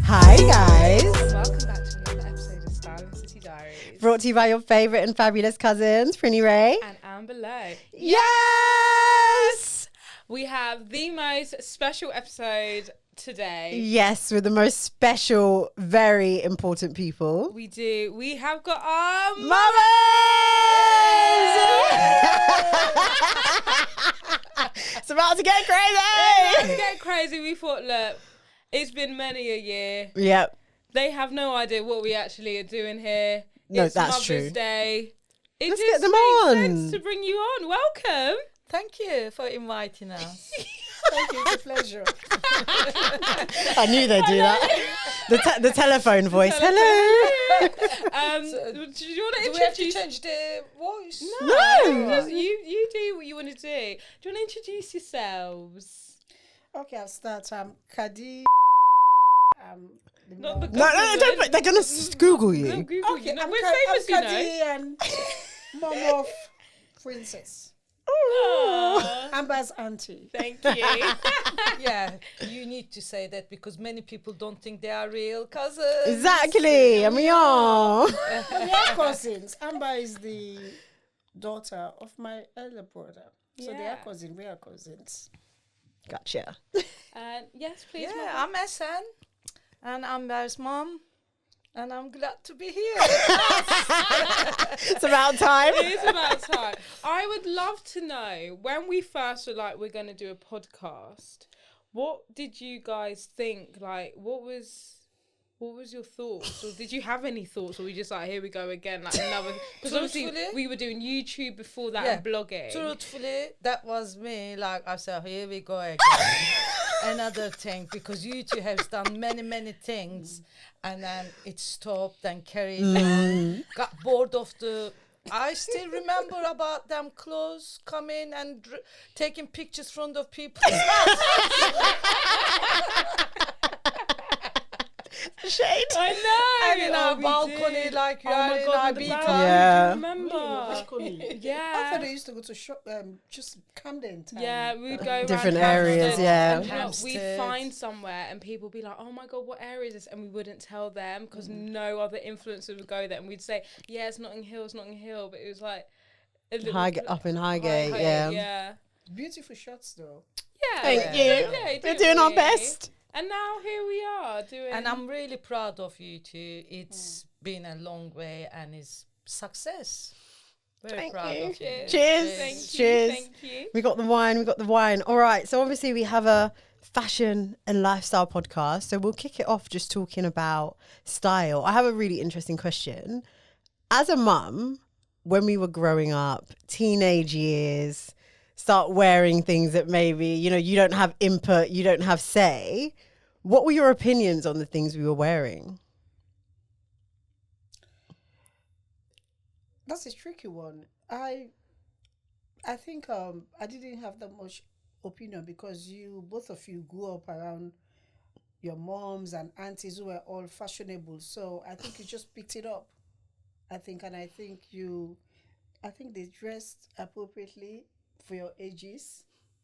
Hi guys. Welcome back to another episode of Styling City Diaries. Brought to you by your favourite and fabulous cousins, Prinny Ray. And Amber Lowe. Yes! We have the most special episode today. Yes, with the most special, very important people. We do. We have got our Mamas! It's about to get crazy! Let's get crazy. We thought, look, it's been many a year. Yep. They have no idea what we actually are doing here. No, it's that's Mother's true. Day. It Let's just get them makes on. sense to bring you on. Welcome. Thank you for inviting us. Thank you, it's a pleasure. I knew they'd do that. The telephone voice. Hello. Do you want to Do we have to introduce? change the voice? No. Just you do what you want to do. Do you want to introduce yourselves? Okay, I'll start. Kadi. Not the No, don't. They're gonna Google No, you. Google Okay, you. No, I'm we're I'm famous, you know. Kadi and mom of Princess. Aw, Amber's auntie. thank you. Yeah, you need to say that because many people don't think they are real cousins. Exactly. And we are. We are cousins. Amber is the daughter of my elder brother. So they Yeah. are cousins. We are cousins. Gotcha. Yes, please. Yeah, Mother. I'm Esen and Amber's mom. And I'm glad to be here. It's about time. It is about time. I would love to know, when we first were like, we're going to do a podcast, what did you guys think? Like, what was your thoughts? Or did you have any thoughts? Or were we just like, here we go again, like another? Because obviously Truthfully? we were doing YouTube before that Yeah. and blogging. Truthfully, that was me. Like I said, here we go again. Another thing, because you two have done many things, and then it stopped and carried on. Got bored of the. I still remember about them clothes coming and taking pictures front of people. Shade. I know. And in our we balcony, did. like you Oh are my in God, Ibiza. the balcony, Yeah. do you remember? I Yeah. thought they used to go to shop, just Camden Town. Yeah, we'd go Different around areas, Hampstead, yeah. and you know, we'd Hampstead. find somewhere and people would be like, "Oh my God, what area is this?" And we wouldn't tell them because no other influencer would go there, and we'd say, "Yeah, it's Notting Hill, but it was like a little Up in Highgate, yeah. yeah. Beautiful shots, though. Yeah. Thank yeah, you. yeah, We're doing our we? best. And now here we are doing. And I'm really proud of you two. It's been a long way and it's success. Very Thank proud you. of you. Cheers. Thank you. Cheers. Thank you. We got the wine. All right. So obviously we have a fashion and lifestyle podcast. So we'll kick it off just talking about style. I have a really interesting question. As a mum, when we were growing up, teenage years, start wearing things that maybe, you don't have input, you don't have say. What were your opinions on the things we were wearing? That's a tricky one. I think I didn't have that much opinion because both of you grew up around your moms and aunties who were all fashionable. So I think you just picked it up. I think they dressed appropriately for your ages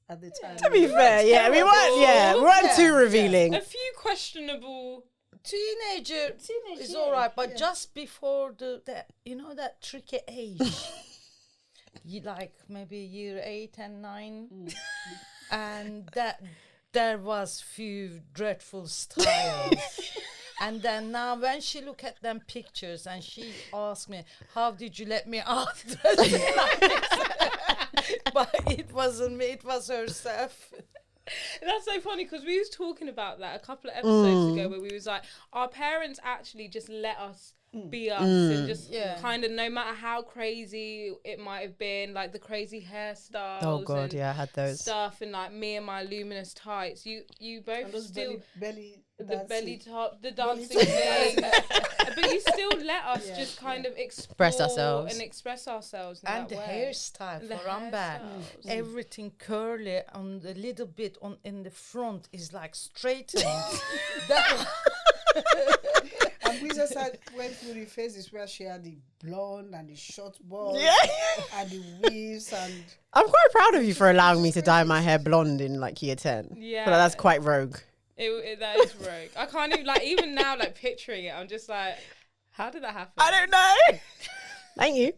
at the time. To be fair, yeah, we weren't Yeah, too revealing. A few questionable. Teenager is all right, but just before that tricky age, you like maybe year 8 and 9, and that there was few dreadful styles. And then now when she look at them pictures and she asked me, how did you let me out dressing like this? But it wasn't me, it was herself. That's so funny because we was talking about that a couple of episodes ago where we was like, our parents actually just let us be us and just kind of, no matter how crazy it might have been, like the crazy hairstyles. Oh God, and yeah, I had those. stuff, and like me and my luminous tights. You both And those still belly the dancing. belly top, the dancing thing, but you still let us just kind of express ourselves. and express ourselves in And that the way. hairstyle The for Amber, hairstyles. everything curly on the little bit in the front is like straightened. That And And we just went through the phases where she had the blonde and the short ball and the weaves and. I'm quite proud of you for allowing me to dye my hair blonde in like year 10. Yeah. But that's quite rogue. That is rogue. I can't even like even now like picturing it. I'm just like, how did that happen? I don't know. Thank you.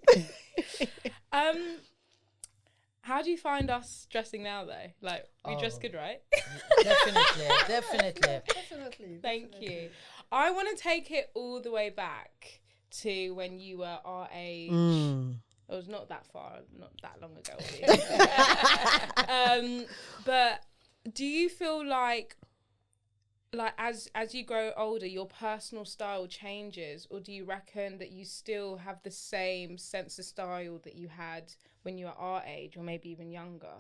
How do you find us dressing now though? Like we dress good, right? Definitely. Thank you. I want to take it all the way back to when you were our age. It was not that far, not that long ago. But do you feel like as you grow older, your personal style changes, or do you reckon that you still have the same sense of style that you had when you were our age, or maybe even younger?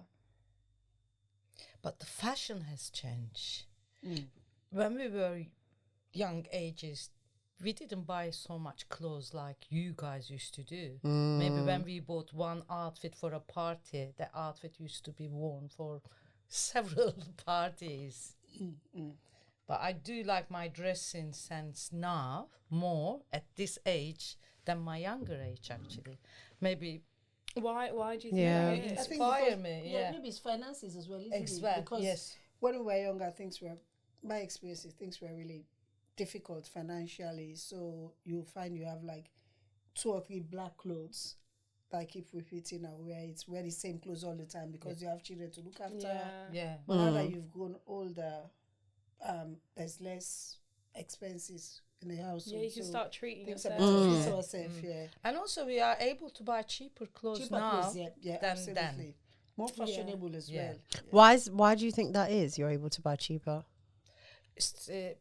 But the fashion has changed. When we were young ages, we didn't buy so much clothes like you guys used to do. Maybe when we bought one outfit for a party, the outfit used to be worn for several parties. But I do like my dressing sense now more at this age than my younger age, actually. Maybe. Why do you think Yeah. that is? I think Inspire because- me, Maybe it's finances as well, isn't Exactly. it? Because Yes. when we were younger, my experiences, things were really difficult financially. So you find you have like 2 or 3 black clothes that I keep repeating and wear the same clothes all the time because you have children to look after. Yeah. But now that you've grown older, there's less expenses in the house. Yeah, you can start treating things yourself. about to fit ourselves, yeah. And also we are able to buy cheaper clothes Cheaper now clothes, yeah, than absolutely. then. More fashionable as Yeah. well. Why do you think that is? You're able to buy cheaper?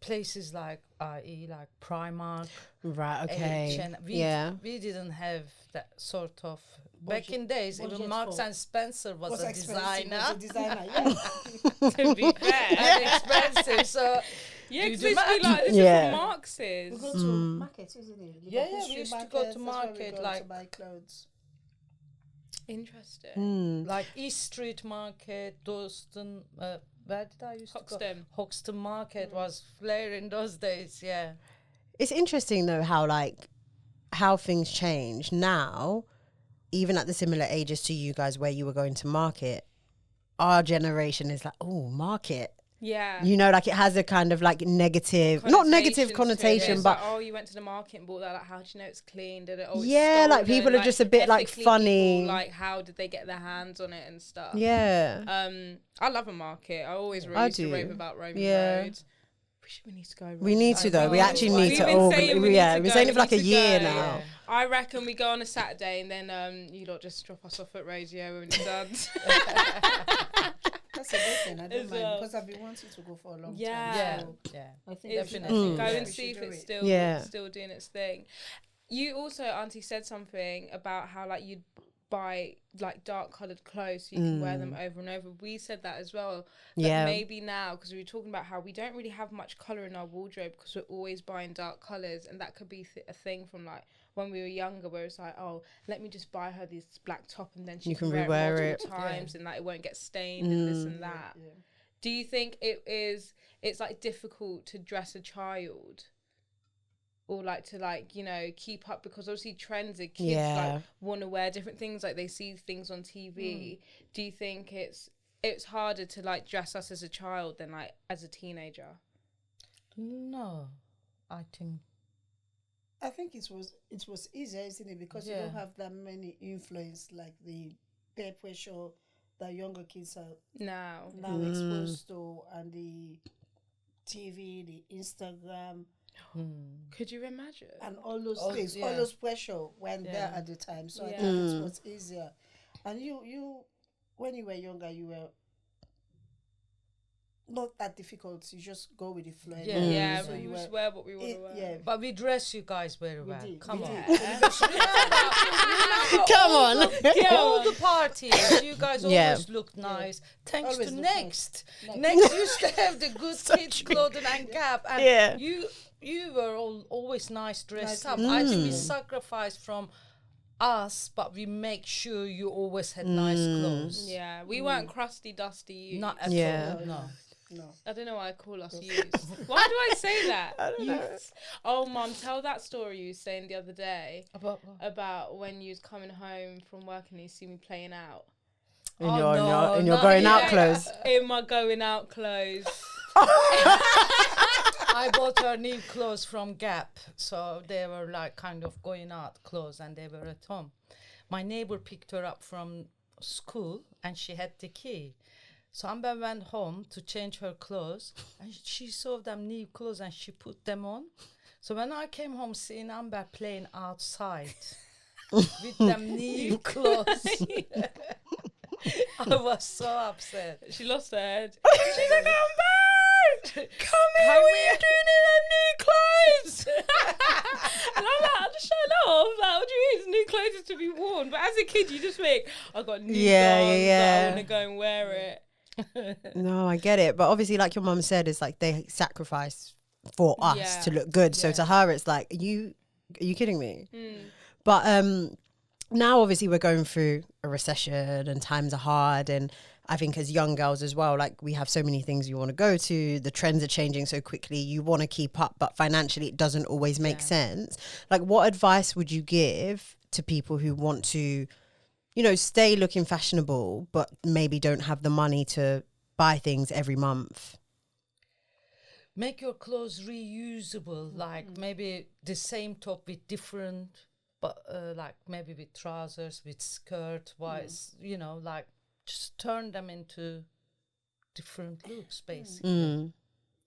Places like like Primark, Right, okay. H&M. We didn't have that sort of back in days. budget Even Marks for- and Spencer was a expensive, designer. was a designer, yeah. To be fair. And expensive. So Yeah, Do because the they be math. like, this Yeah. is what Marx's. We go to markets, isn't it? Yeah, Liverpool we Street used to go to markets, that's where we market, go like- to buy clothes. Interesting. like East Street Market, Dalston, where did I used to Hoxton. go? Hoxton Market was flair in those days, yeah. It's interesting though how things change now, even at the similar ages to you guys where you were going to market. Our generation is like, oh, market. Yeah. You know, like it has a kind of like negative, not negative connotation, It's but like, oh, you went to the market and bought that. Like, how do you know it's clean? Did it? Oh, it's Yeah, like, stolen. people are just a bit, like, ethically funny. People, like, how did they get their hands on it and stuff? yeah. I love a market. I always I used to do. rave about Roman Yeah. Road. We need to go. We need to though. We know. actually need We've to been organize. saying we need Yeah, to we've been go, saying it we for like a need to year go. now. I reckon we go on a Saturday and then you lot just drop us off at Radio when you're done. That's a good thing. I don't As mind well. because I've been wanting to go for a long Yeah. time. Yeah, So yeah. I think It's- Definitely. Go Yeah. and we see if should do it's it. still Yeah. still doing its thing. You also, Auntie, said something about how like you'd buy like dark coloured clothes so you can wear them over and over. We said that as well. But Yeah. maybe now, because we were talking about how we don't really have much colour in our wardrobe because we're always buying dark colours, and that could be a thing from like when we were younger where it's like, oh, let me just buy her this black top and then she You can can wear rewear it it. multiple times and like it won't get stained and this and that. Yeah. Do you think it's like difficult to dress a child? Or like to like, you know, keep up, because obviously trends are kids Yeah. like want to wear different things, like they see things on TV. Do you think it's harder to like dress us as a child than like as a teenager? No, I think it was easier, isn't it? Because you Yeah. don't have that many influence like the peer pressure that younger kids are Now. now exposed to, and the TV, the Instagram, Could you imagine? and all those Oh, things, yeah. all those pressure went there Yeah. at the time. So I Yeah. think it was easier. And you, when you were younger, you were not that difficult. You just go with the flow. Yeah. Yeah, So we you just were, wear what we want to wear. yeah. but we dress you guys very well. did, Come we on. did. Come on. All the parties, you guys Yeah. always look nice. Thanks Always to look Next. nice. Next used to have the good kids clothing and Gap, and Yeah. you were always nice dressed Nice up. I think we dressed. sacrificed from us, but we make sure you always had nice clothes. Yeah, we weren't crusty, dusty. Not at Yeah. all. No. No. I don't know why I call us youths. Why do I say that? I don't know. Youths. Oh, Mum, tell that story you were saying the other day About what? about when you was coming home from work and you see me playing out. In Oh, your no, in your not going out yet. clothes. In my going out clothes. I bought her new clothes from Gap, so they were like kind of going out clothes, and they were at home. My neighbor picked her up from school, and she had the key. So Amber went home to change her clothes, and she saw them new clothes, and she put them on. So when I came home, seeing Amber playing outside with them new clothes, I was so upset. She lost her head. She's like, Amber! Come here, Come what are here. you doing in them new clothes? And I'm like, I'll just show off. Like, what do you mean? It's new clothes is to be worn. But as a kid, you just think, I've got new dons, I want to go and wear it. No, I get it. But obviously, like your mum said, it's like they sacrifice for us Yeah. to look good. So Yeah. to her, it's like, are you kidding me? Mm. But now obviously we're going through a recession and times are hard, and I think as young girls as well, like we have so many things you want to go to, the trends are changing so quickly, you want to keep up, but financially it doesn't always make Yeah. sense. Like, what advice would you give to people who want to, you know, stay looking fashionable but maybe don't have the money to buy things every month? Make your clothes reusable, like maybe the same top with different, but like maybe with trousers, with skirt, wise, you know, like just turn them into different looks, basically. Mm.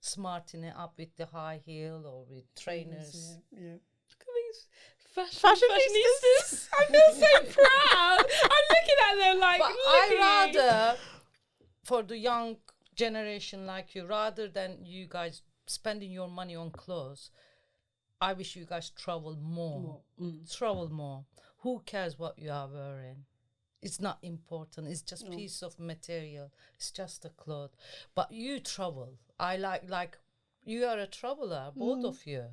Smarten it up with the high heel or with trainers. Yeah. Look at these Fashionistas. fashionistas. I feel so proud. I'm looking at them like, But look I at me. rather, for the young generation like you, rather than you guys spending your money on clothes, I wish you guys travel more. Travel more. Who cares what you are wearing? It's not important. It's just piece of material. It's just a cloth. But you travel. I like you are a traveler, both of you.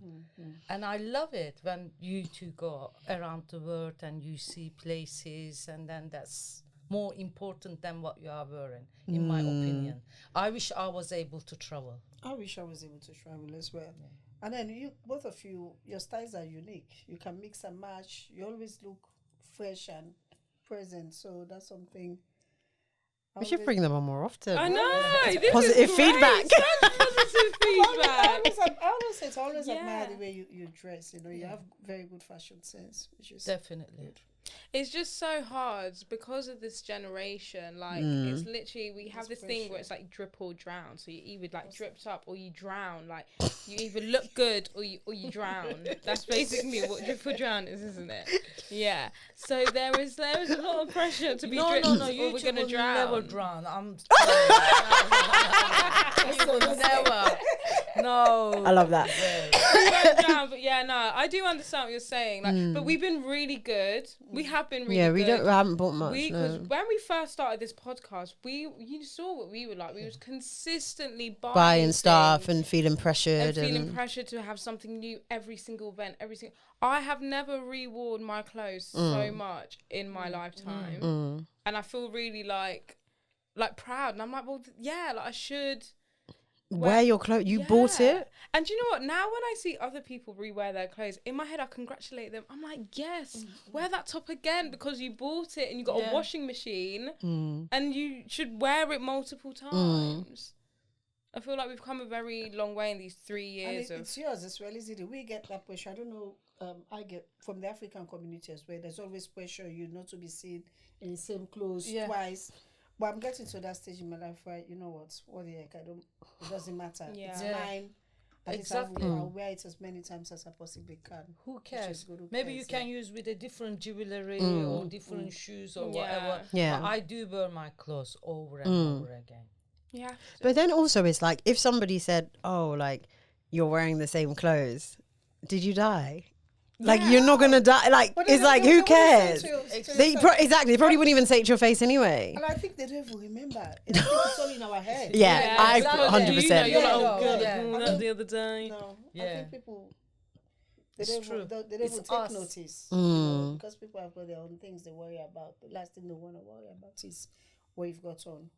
And I love it when you two go around the world and you see places, and then that's more important than what you are wearing, in my opinion. I wish I was able to travel. I wish I was able to travel as well. And then you, both of you, your styles are unique. You can mix and match. You always look fresh and present. So that's something. We should bring them on more often. I know. This Positive is great. feedback. Such positive feedback. I always say, I always admire Yeah. the way you dress. You know, you have very good fashion sense, which is Definitely. It's just so hard because of this generation. Like, it's literally, we have this thing where it's like drip or drown. So you either like dripped up or you drown. Like, you either look good or you drown. That's basically what drip or drown is, isn't it? Yeah. So there is a lot of pressure to be dripped or You we're two gonna will drown. never drown. I'm you will never. No. I love that. We won't drown, but yeah, no, I do understand what you're saying. Like, but we've been really good. We have been really good. We haven't bought much. Because No. when we first started this podcast, you saw what we were like. We was consistently Buying stuff things and feeling pressured and feeling pressured to have something new every single event, I have never reworn my clothes so much in my lifetime, and I feel really like proud. And I'm like, well, yeah, like I should wear your clothes. You bought Yeah. it. And do you know what? Now when I see other people rewear their clothes, in my head I congratulate them. I'm like, yes, wear that top again because you bought it and you got a washing machine and you should wear it multiple times. I feel like we've come a very long way in these 3 years. And it's yours as well, isn't it? We get that pressure. I don't know. I get from the African community as well. There's always pressure you not to be seen in the same clothes twice. But I'm getting to that stage in my life where, you know what the heck, it doesn't matter. It's mine. Exactly. I'll wear it as many times as I possibly can. Who Which cares? is good, who Maybe cares, you can use with a different jewelry or different shoes or whatever. Yeah. But I do wear my clothes over and over again. Yeah. But then also it's like, if somebody said, oh, like, you're wearing the same clothes, did you die? Like, you're not going to die. Like, But it's they like, don't- who they wouldn't cares? say to you- They exactly. They probably wouldn't even say it to your face anyway. And I think they don't even remember. I think it's all in our head. Yeah, I exactly. 100%. You're like, Yeah, oh god, yeah. I pulled that the other day. No, I Yeah. think people they It's don't true. even, they don't It's even take us. notice, you know, because people have got their own things they worry about. The last thing they want to worry about is what you've got on,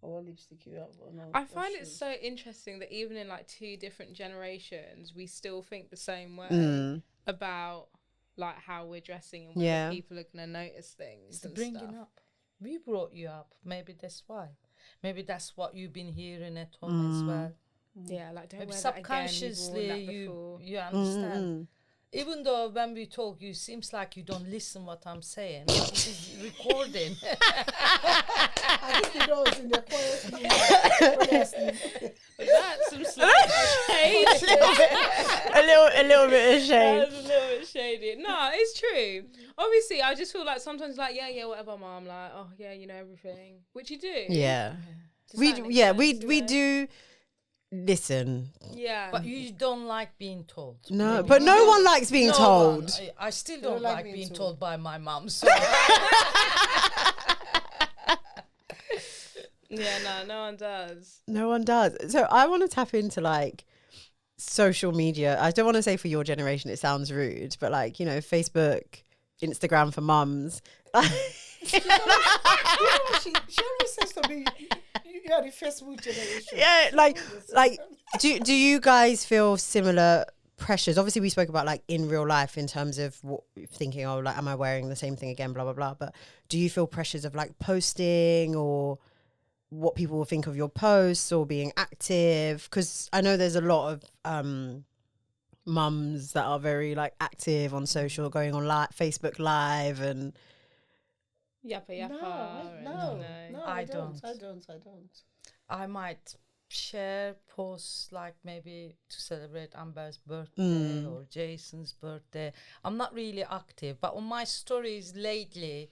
or what lipstick you have on. I find it so interesting that even in like two different generations, we still think the same way about like how we're dressing and whether people are going to notice things. It's and bringing stuff. up. We brought you up. Maybe that's why. Maybe that's what you've been hearing at home as well. Yeah, like don't Maybe wear that again. subconsciously you you understand. Even though when we talk, you seems like you don't listen what I'm saying. This is recording. I think you know it's in the quiet. That's some slight shade. a little bit of shade. That's a little bit shady. No, it's true. Obviously, I just feel like sometimes like yeah, whatever, mom. Like, oh yeah, you know everything, which you do. Yeah. To We certain yeah, extent, we you know? do listen. Yeah. But you don't like being told. No, Maybe. but no one likes being No told. one. I still don't like like being being told. told by my mum. So Yeah, no one does. No one does. So I want to tap into like social media. I don't want to say for your generation, it sounds rude, but like, you know, Facebook, Instagram for mums. She always says to me, you are the Facebook generation. Yeah, like do you guys feel similar pressures? Obviously we spoke about like in real life in terms of what thinking, oh, like am I wearing the same thing again, blah blah blah, but do you feel pressures of like posting or what people will think of your posts or being active? Because I know there's a lot of mums that are very like active on social, going on Facebook live and Yappa. No, I don't. I might share posts like maybe to celebrate Amber's birthday or Jason's birthday. I'm not really active, but on my stories lately,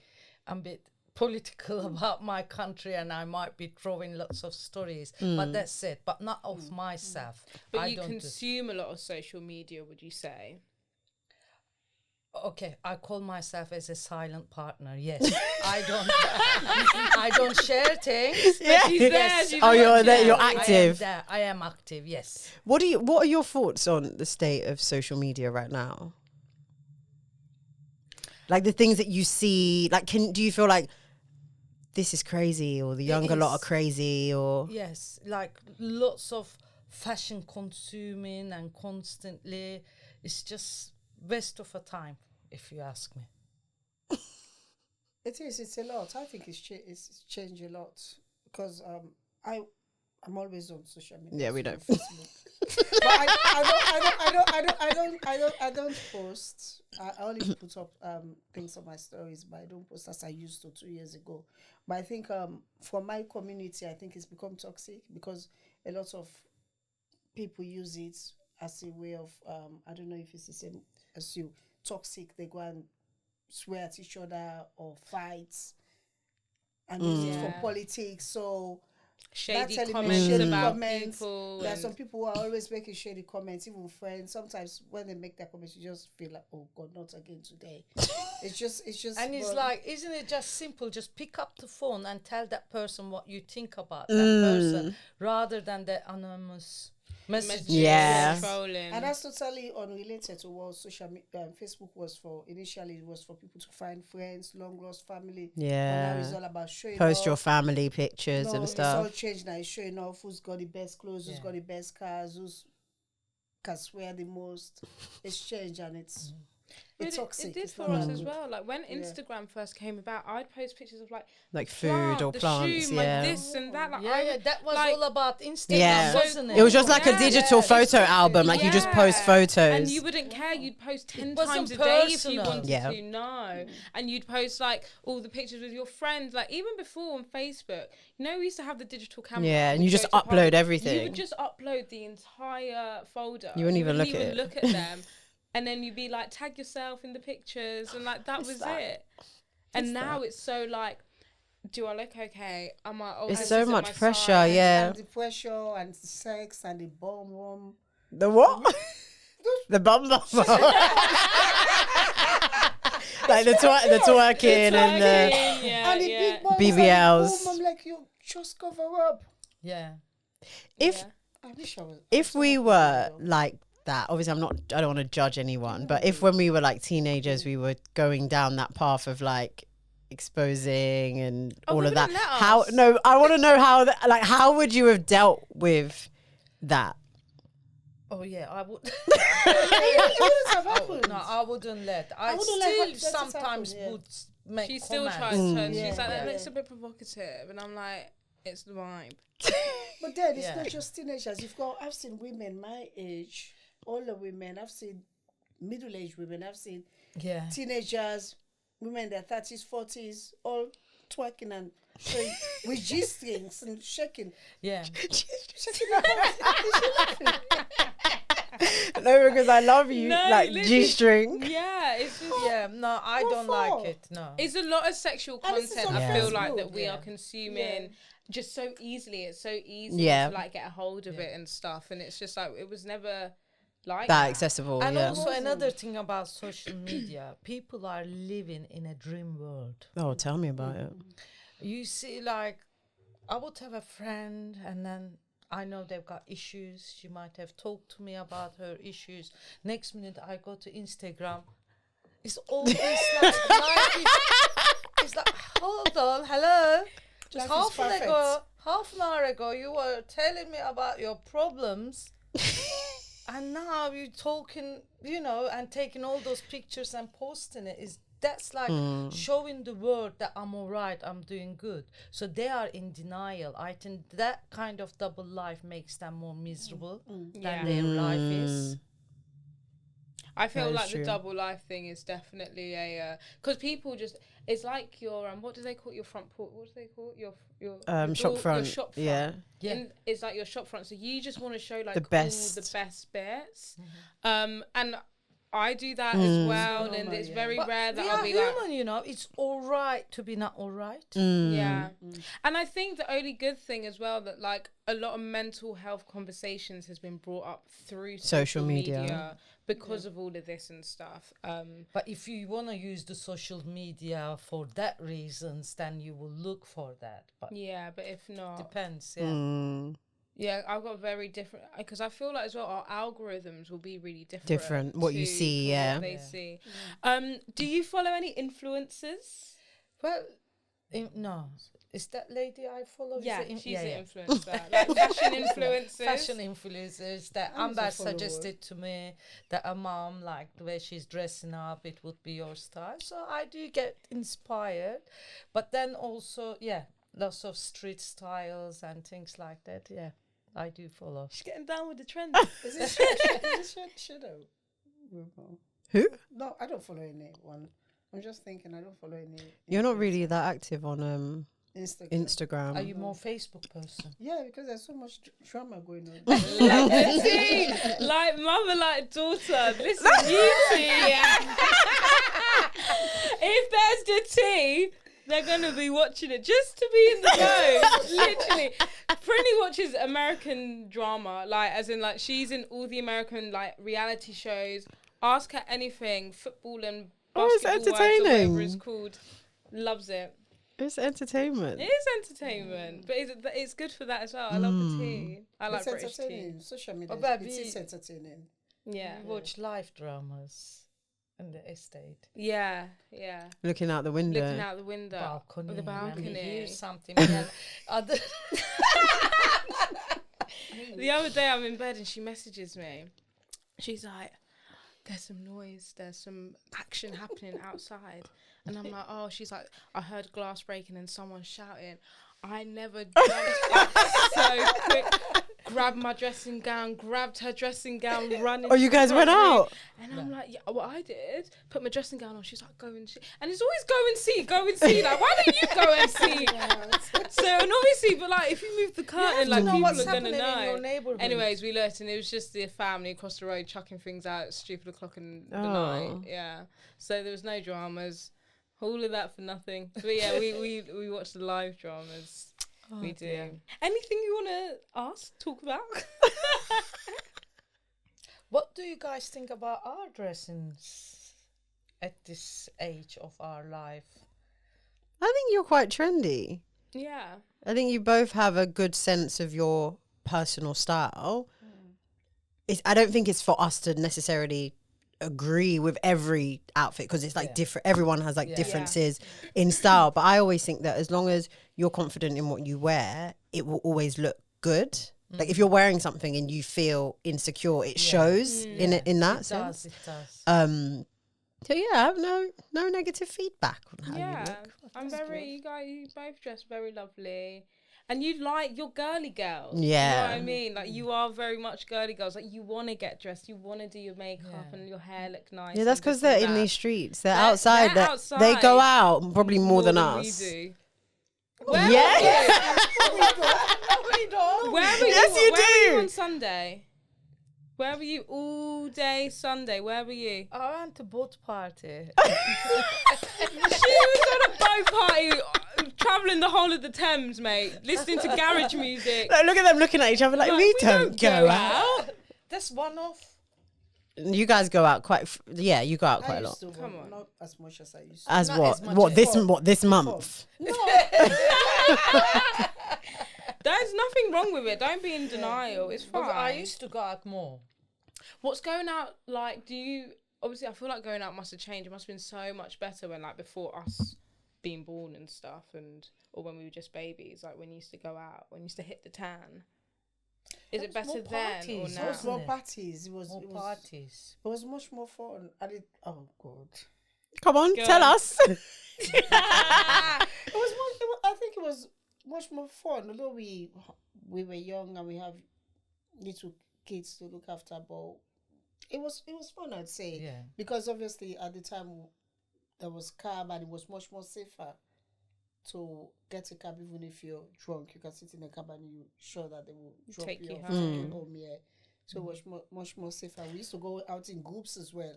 I'm a bit political about my country and I might be throwing lots of stories, but that's it, but not of myself. But I you don't consume a lot of social media, would you say? Okay, I call myself as a silent partner. Yes, I don't share things. Yeah. She's there. She's you're watching. there, you're I am active. there. I am active. Yes. What are your thoughts on the state of social media right now? Like the things that you see, like do you feel like this is crazy or the younger lot are crazy or Yes, like lots of fashion consuming and constantly. It's just waste of a time, if you ask me. It's a lot. I think it's changed a lot because I'm always on social media. Yeah, we so know. on Facebook. But I don't post. I only put up things on my stories, but I don't post as I used to 2 years ago. But I think for my community, I think it's become toxic because a lot of people use it as a way of I don't know if it's the same as you, toxic. They go and swear at each other or fight and use it for politics. So Shady that comments shady about comments. people. There are and- some people who are always making shady comments, even friends. Sometimes when they make their comments, you just feel like, oh God, not again today. It's just. And it's well, like, isn't it just simple? Just pick up the phone and tell that person what you think about that person, rather than the anonymous messages. Yeah. Trolling. and that's totally unrelated to what Facebook was for. Initially, it was for people to find friends, long lost family. But now it's all about showing post off. your family pictures and It's all stuff? changed now. It's showing off who's got the best clothes, who's got the best cars, who's can swear the most. It's changed and it's toxic. It did It's for not us like- as well. Like when Instagram first came about, I'd post pictures of like Food or the plants, shoe, yeah. like this and that. Like Yeah, that was like, all about Instagram, Yeah. wasn't it? It was just like a Yeah, digital photo album, like you just post Yeah. photos. And you wouldn't care. You'd post 10 wasn't times a day if you personal. wanted Yeah. to. No. And you'd post like all the pictures with your friends. Like even before on Facebook, you know, we used to have the digital camera. Yeah, and We'd you just go to upload parties. everything. You would just upload the entire folder. You wouldn't even look at it. look at them. And then you'd be like, tag yourself in the pictures. And like, that was it. And now it's so like, do I look okay? Am I? Oh, It's this so isn't much my pressure, size. yeah. And the pressure and the sex and the bomb. The what? The bum bum. Like the twerking and the Yeah, and the yeah. big bombs BBLs. And the boom. I'm like, you just cover up. Yeah. if Yeah. I wish I was. if we were like that, obviously I don't want to judge anyone, but if when we were like teenagers we were going down that path of like exposing and Oh, all they of that. wouldn't let How? us. No, I want to know how. How would you have dealt with that? Oh yeah, I would. It wouldn't have happened. No, I wouldn't let. I wouldn't let still that happen, sometimes yeah. would make She still comments. tries to. And Yeah, she's like, that yeah. looks a bit provocative, and I'm like, it's the vibe. But then it's Yeah. not just teenagers. I've seen women my age, older women. I've seen middle-aged women. I've seen Yeah. teenagers, women in their 30s, 40s, all twerking and showing with G-strings and shaking. Yeah. Shaking their body. No, because I love you, No, like literally- G-string. Yeah, it's just. Yeah. No, I What don't for? like it. No. It's a lot of sexual And this is content. on I feel Facebook. like that we Yeah. are consuming just so easily. It's so easy Yeah. to like get a hold of it and stuff, and it's just like it was never like That that. accessible, And yeah. also another thing about social media, people are living in a dream world. Oh, tell me about it. You see, like, I would have a friend, and then I know they've got issues. She might have talked to me about her issues. Next minute, I go to Instagram. It's all this like life is. It's like, hold on, hello. Just Life is perfect. half an hour ago, you were telling me about your problems. And now you're talking, and taking all those pictures and posting it. That's like showing the world that I'm all right, I'm doing good. So they are in denial. I think that kind of double life makes them more miserable than their life is. I feel That is like true. the double life thing is definitely a because people just it's like your what do they call it? Your front porch? What do they call it? Your Shop front. Your shop front. Yeah. Yeah. And it's like your shop front. So you just want to show like The best. all the best bits. And I do that as well, So and normal, it's yeah. very But rare that we I'll are be like. human, it's all right to be not all right. Yeah. And I think the only good thing as well that like a lot of mental health conversations has been brought up through social media because of all of this and stuff. But if you want to use the social media for that reasons, then you will look for that. But Yeah, but if not, depends, yeah. Mm. yeah, I've got very different because I feel like as well our algorithms will be really different. Different, what you to see, from yeah. what they Yeah. see. Do you follow any influencers? Well, no. Is that lady I follow? Is Yeah, it she's an yeah. influencer, like fashion influencers. Fashion influencers that I need to Amber follow her. suggested to me that a mom like the way she's dressing up, it would be your style. So I do get inspired, but then also lots of street styles and things like that. Yeah, I do follow. She's getting down with the trend. Is it Shadow? Who? No, I don't follow anyone. I'm just thinking I don't follow any. You're not influencer. really that active on Instagram. Instagram. Are you more Facebook person? Yeah, because there's so much drama going on. See, like mother, like daughter. Listen, you two, yeah. If there's the tea, they're gonna be watching it just to be in the know. Literally, Prinny watches American drama, like as in like she's in all the American like reality shows. Ask her anything, football and Oh, it's basketball, wives or whatever entertaining. it's called. Loves it. It's entertainment. It is entertainment, but it's good for that as well. I love the tea. I like It's British tea. entertaining. Social media. Oh, but It we- is entertaining. Yeah, We watch live dramas in the estate. yeah, yeah. Looking out the window. Looking out the window, Balcony. of the When we hear balcony. something. Then other The other day I'm in bed and she messages me. She's like, "There's some noise. There's some action happening outside." And I'm like, "Oh," she's like, "I heard glass breaking and someone shouting." I never jumped up so quick. Grabbed my dressing gown, grabbed her dressing gown, running. Oh, you to the guys front went room. out? And I'm like, yeah, what I did, put my dressing gown on. She's like, go and see. And it's always go and see, go and see. Like, why don't you go and see? So, and obviously, but like, if you move the curtain, like, know people what's are going to happening in your know. neighborhood. Anyways, we looked and it was just the family across the road chucking things out at stupid o'clock in the Oh. night. Yeah. So there was no dramas. All of that for nothing. But yeah, we watched the live dramas. We do. dear. Anything you want to ask, talk about? What do you guys think about our dressings at this age of our life? I think you're quite trendy. Yeah. I think you both have a good sense of your personal style. I don't think it's for us to necessarily agree with every outfit because it's like Yeah. different. Everyone has like Yeah. differences in style. But I always think that as long as you're confident in what you wear, it will always look good. Like if you're wearing something and you feel insecure, it shows in that sense. It does. So yeah, I have no negative feedback on how you Yeah, look. I'm very. You both dress very lovely, and you're girly girls. Yeah. You know what I mean. Like you are very much girly girls. Like you want to get dressed, you want to do your makeup and your hair look nice. Yeah, that's and because this and they're in that. these streets. They're They're outside. outside. They go out probably more than we us. do. Yeah. Where were Yes, you Where were do. you on Sunday? Where were you all day Sunday? Where were you? I went to boat party. She was on a boat party, travelling the whole of the Thames, mate, listening to garage music. Like, look at them looking at each other like, Like, we don't go out. That's one off. You guys go out quite. You go out I quite a used lot. to, Come but on. not as much as I used to. As Not what? as much What as this? before. What this month? There's nothing wrong with it. Don't be in denial. It's fine. But I used to go out more. What's going out like? Do you obviously? I feel like going out must have changed. It must have been so much better when like before us being born and stuff, or when we were just babies. Like when you used to go out, when you used to hit the tan. Is it There was better more then or parties, now? There was wasn't more it? parties. It was More it was parties. it was much more fun. I did. Oh God. Come on, Go tell on. us. It was I think it was much more fun. Although we were young and we have little kids to look after, but it was fun. I'd say. Yeah. Because obviously at the time there was cab and it was much more safer to get a cab. Even if you're drunk, you can sit in a cab and you're sure that they will drop Take you off home. take you home. Yeah. So it was much more safer. We used to go out in groups as well.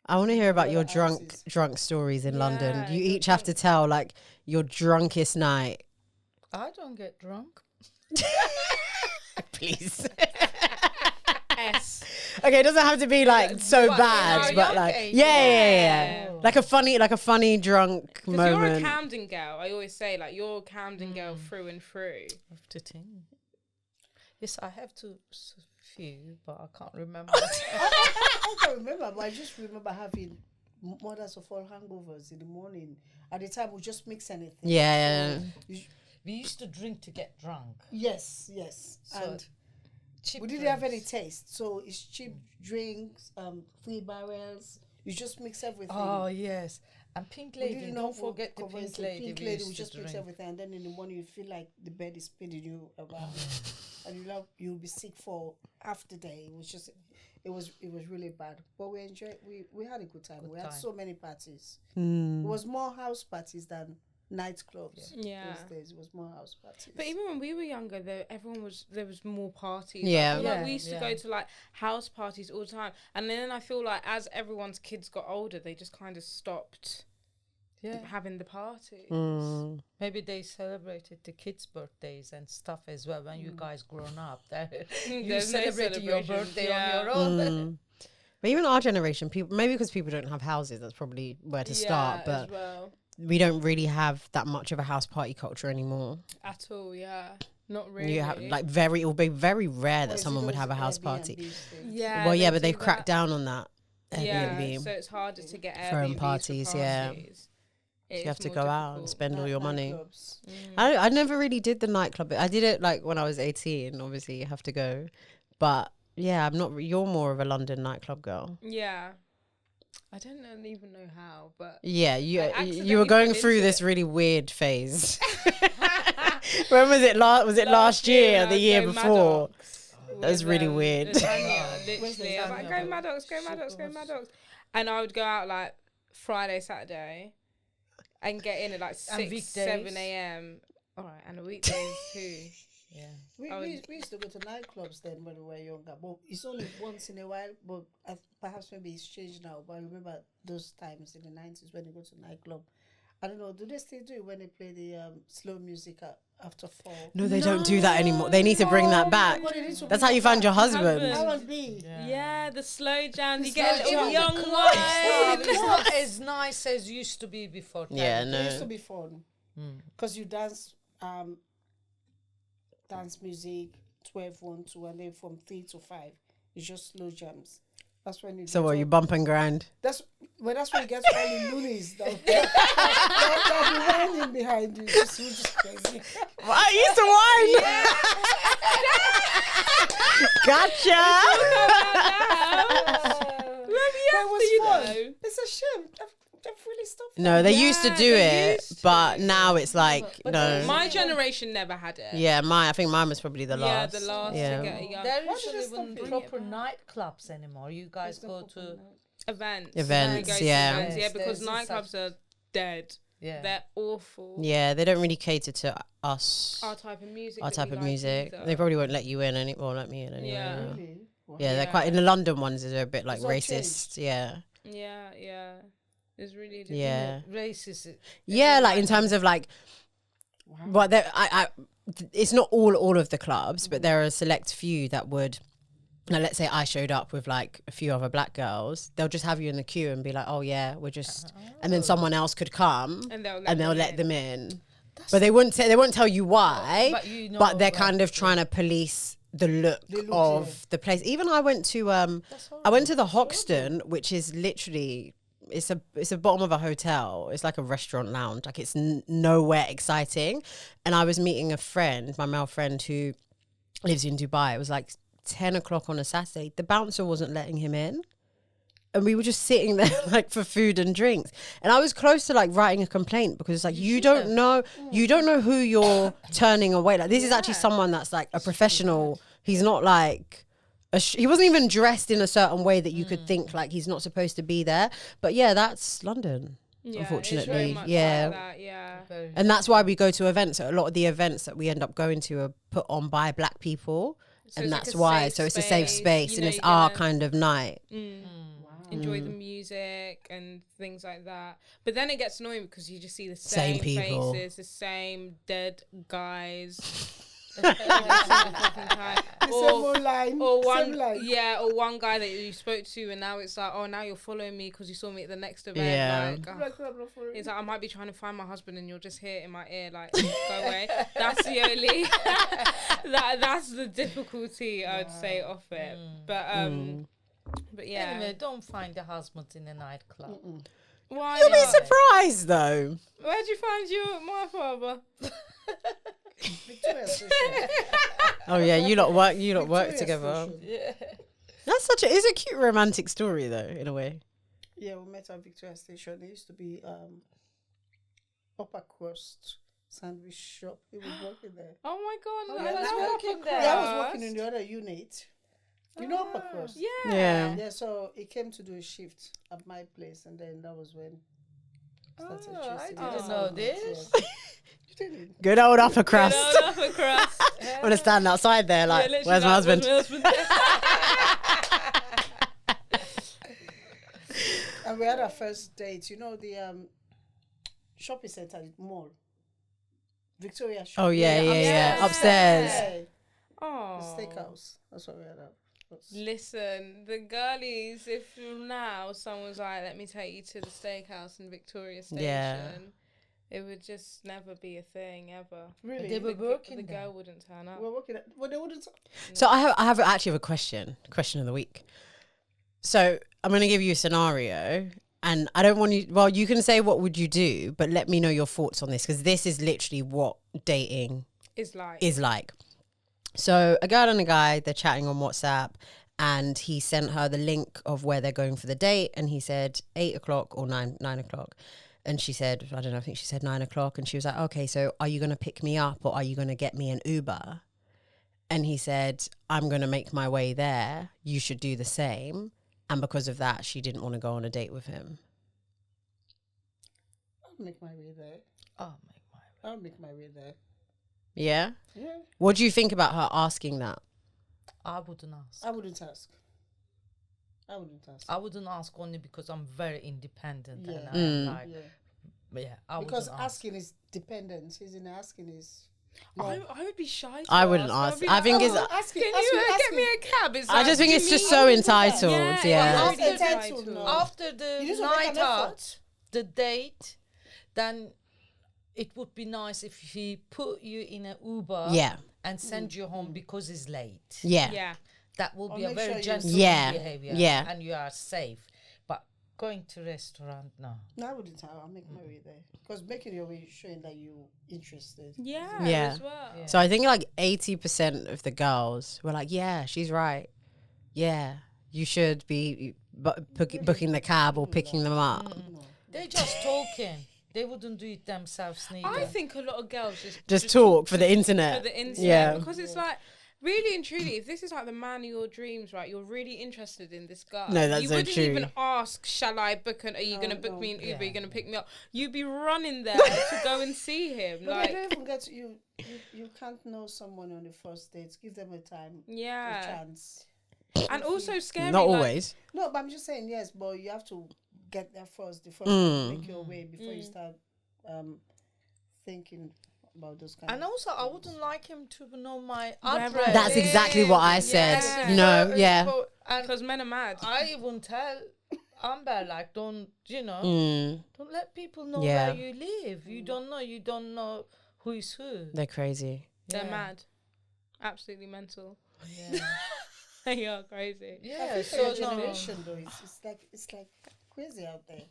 I want to hear about your Houses. drunk stories in London. Yeah, You your each have to tell like your drunkest night. I don't get drunk. Please. S. Okay, it doesn't have to be like so What, bad, in but our like young age? yeah. Oh. Like a funny drunk Because you're a moment. Camden girl. I always say like you're a Camden girl through and through. After 10. Yes, I have to few, but I can't remember. I can't remember, but I just remember having mothers of all hangovers in the morning. At the time, we just mix anything. Yeah. We used to drink to get drunk. Yes. So And cheap we didn't have any drinks. taste, so it's cheap drinks, 3 barrels. You just mix everything. Oh yes, and Pink We Lady. didn't Don't know forget the what Pink covers the Lady. Pink we Lady, used we to just mix drink. everything, and then in the morning you feel like the bed is spinning you around, and you'll be sick for half the day. It was really bad, but we enjoyed. We had a good time. We had time. so many parties. Mm. It was more house parties than nightclubs. Yeah. Those days it was more house parties. But even when we were younger, there was more parties. Yeah. I feel like Yeah, we used to yeah. go to like house parties all the time, and then I feel like as everyone's kids got older, they just kind of stopped Yeah, having the parties. Mm. maybe they celebrated the kids' birthdays and stuff as well. When you guys grown up, that you There's no celebrated your celebrations, birthday yeah. on your own. Mm. But even our generation, people maybe because people don't have houses, that's probably where to start. as But well, we don't really have that much of a house party culture anymore. at all, yeah, not really. You have like it will be very rare Or that is it someone would those have a house Airbnb party. things? yeah, Well, yeah, they but they've do cracked that. down on that. Yeah, Airbnb. so it's harder to get Throwing Airbnbs parties, for yeah. parties. So It you have is to more go out and difficult. spend all your money. Nightclubs. I never really did the nightclub bit. I did it like when I was 18. Obviously, you have to go. But yeah, I'm not. You're more of a London nightclub girl. Yeah, I don't even know how, but Yeah, I you accidentally were going fell through into this it. really weird phase. When was it? Was it last year when or I the was year going before? Maddox That was with, really weird. Lasagna, Where's literally, I was like, lasagna? go Maddox, go Maddox, go Maddox, and I would go out like Friday, Saturday, and get in at like 6, weekdays? 7 a.m. All right, and the weekdays too. Yeah. We used to go to nightclubs then when we were younger, but it's only once in a while. But perhaps maybe it's changed now. But I remember those times in the 90s when you go to nightclub. I don't know. Do they still do it when they play the slow music after 4? No, they don't do that anymore. They need to bring that back. God, they need to That's bring how you that found your back. husband. How would be? Yeah, the slow jams. You The get a slow little jam. young It's wife. not as nice as used to be before. Yeah, time. It used to no. be fun because you dance music 12, 1, 2, and then from 3 to 5, it's just slow jams. That's when you. So get what, all- you bump and grind? That's when you get all the loonies. They'll be whining behind you. It's just crazy. Well, I used to whine. Gotcha. That was fun. It's a shame. They've really stopped. No, they used to Yeah, do they it, used but to. now it's like But no. My generation never had it. Yeah, I think mine was probably the Yeah, last. the last Yeah. to get a young There Why did isn't they stop even it? proper nightclubs anymore. You guys go to events. Events, We go to yeah. events, yeah, Yes, because there's nightclubs are dead. yeah. They're awful. Yeah, they don't really cater to us. Our type of music. Our that type we of like music. either. They probably won't let you in or let me in anyway. Yeah. Yeah, Really? Wow. yeah, they're Yeah. quite in the London ones. They're a bit like It's all racist. Yeah, Yeah. It's really different. yeah, Racist. yeah. Like in terms of like, Wow. what it's not all of the clubs, but there are a select few that would. Now, let's say I showed up with like a few other black girls, they'll just have you in the queue and be like, "Oh yeah, we're just," and then someone else could come And they'll let them in. But they won't tell you why. But you know, But they're like, kind of trying to police the look The look, of yeah. the place. Even I went to the Hoxton, which is literally it's a bottom of a hotel. It's like a restaurant lounge. Like it's nowhere exciting. And I was meeting a friend, my male friend who lives in Dubai. It was like 10 o'clock on a Saturday. The bouncer wasn't letting him in. And we were just sitting there like for food and drinks. And I was close to like writing a complaint because it's like you don't know who you're turning away. Like this is actually someone that's like a professional. He's not like he wasn't even dressed in a certain way that you could think like he's not supposed to be there. But yeah, that's London. Yeah, Unfortunately, it's very much yeah. like that, yeah. very- And that's why we go to events. A lot of the events that we end up going to are put on by black people. So And it's like that's a why. safe So it's a safe space you and know it's you're our gonna, kind of night. enjoy the music and things like that. But then it gets annoying because you just see the Same same people. faces, the same dead guys. The same line. Or same one, line. yeah, or one guy that you spoke to, and now it's like, oh, now you're following me because you saw me at the next event. Yeah. Like, it's like I might be trying to find my husband, and you're just here in my ear, like, go away. That's the only, that's the difficulty I would say of it. But yeah, Anyway, don't find a husband in a nightclub. why You'll be not? surprised though. Where'd you find my father? Victoria Station. Oh yeah, you lot work Victoria together. Station. Yeah. That's it's a cute romantic story though, in a way. Yeah, we met at Victoria Station. There used to be upper crust sandwich shop. He was working there. Oh my god! Oh, I yeah, love that's upper working there. Yeah, I was crust. working in the other unit. You know upper crust? Yeah. Yeah. Yeah, so he came to do a shift at my place, and then that was when started Oh, I chasing didn't me. know So, this. yeah. You didn't? Good old upper crust. Good old upper crust. I'm gonna stand outside there like, Yeah, literally where's my like, husband? And we had our first date. You know the shopping center mall, Victoria. Oh yeah. Upstairs. Yeah, Oh. the steakhouse. That's what we had. Listen, the girlies, if now someone's like, let me take you to the steakhouse in Victoria Station, Yeah. it would just never be a thing ever. Really? They were working The there. girl wouldn't turn up. We're working at. Well, they wouldn't. So I have actually have a question of the week. So I'm gonna give you a scenario, and I don't want you. Well, you can say what would you do, but let me know your thoughts on this because this is literally what dating It's like, is like. So a girl and a guy, they're chatting on WhatsApp, and he sent her the link of where they're going for the date, and he said 8 o'clock or 9 o'clock. And she said, I don't know, I think she said 9 o'clock. And she was like, okay, so are you going to pick me up or are you going to get me an Uber? And he said, I'm going to make my way there. You should do the same. And because of that, she didn't want to go on a date with him. I'll make my way there. I'll make my way there. Yeah? Yeah. What do you think about her asking that? I wouldn't ask. I wouldn't ask. I wouldn't ask. I wouldn't ask only because I'm very independent Yeah. and I'm like, Yeah. I Because wouldn't ask. asking is dependence. Isn't asking is. I would be shy. I wouldn't ask. I think it's. asking. Can you get me a cab? It's I like, just think do it's you just mean- so entitled. Yeah, Yeah. it's really Entitled, entitled. no. After the You need to make night an out, effort. the date, then it would be nice if he put you in an Uber Yeah. and send you home because it's late. Yeah. Yeah. that will Or be a make very sure you- gentleman Yeah, behavior. yeah. And you are safe. But going to restaurant, no. No, I wouldn't. I'll make my way there because making your way is showing that you're interested. Yeah, Yeah. as well. Yeah. So I think like 80% of the girls were like, yeah, she's right. Yeah, you should be booking the cab or picking them up. No. They're just talking. They wouldn't do it themselves neither. I think a lot of girls Just talk for the for internet. the internet Yeah. because it's like really and truly, if this is like the man of your dreams, right? You're really interested in this guy. No, that's you so wouldn't true. even ask, "Shall I book an? Are you No, gonna book no. me an Uber? Yeah. Are you gonna pick me up?" You'd be running there to go and see him. But Like, they don't even get you. You can't know someone on the first date. Give them a time, a yeah, chance. and also scary. Not like, always. No, but I'm just saying yes. But you have to get there first. The first Mm. make your way before you start thinking about those kind. And of also, I things. wouldn't like him to know my Where address. I That's exactly what I said. Yeah. You know, yeah. And because men are mad. I even tell Amber, like, don't, Mm, don't let people know Yeah. where you live. You don't know who is who. they're crazy. They're Yeah. mad, absolutely mental. Yeah. They are crazy. I Yeah, think for so your no. generation though, it's like crazy out there.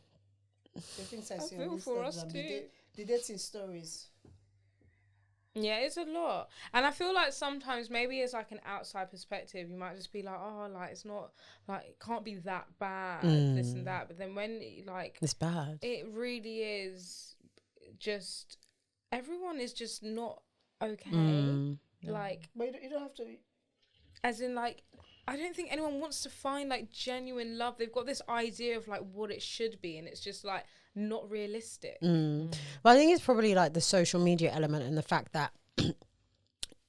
The things I see feel on for us Instagram, too. the dating stories. Yeah, it's a lot. And I feel like sometimes maybe it's like an outside perspective. You might just be like, oh, like, it's not, like, it can't be that bad, this and that. But then when, like, It's bad. it really is just, everyone is just not okay. Like, But you don't have to. as in, like, I don't think anyone wants to find, like, genuine love. They've got this idea of, like, what it should be. And it's just, like, not realistic. Well, I think it's probably like the social media element and the fact that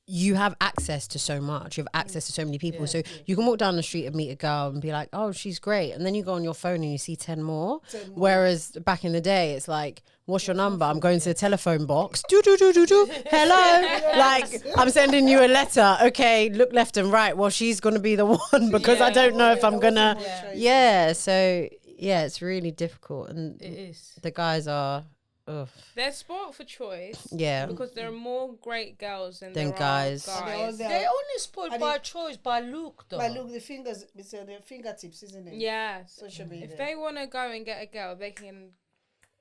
you have access to so much. You have access to so many people. So you can walk down the street and meet a girl and be like, oh, she's great. And then you go on your phone and you see 10 more. 10 more. Whereas back in the day, it's like, what's your number? I'm going to the telephone box. Do, do, do, do, do. Hello. Like, I'm sending you a letter. Okay, look left and right. Well, she's going to be the one because I don't know if I'm going to. Yeah. So, yeah, it's really difficult. And It is. the guys are, ugh. They're spoiled for choice. Yeah. Because there are more great girls than Than there guys. are And they're all guys. there. They only spoiled And by it- choice, by look, though. But look, the fingers, it's their fingertips, isn't it? Yeah. Social media. If they want to go and get a girl, they can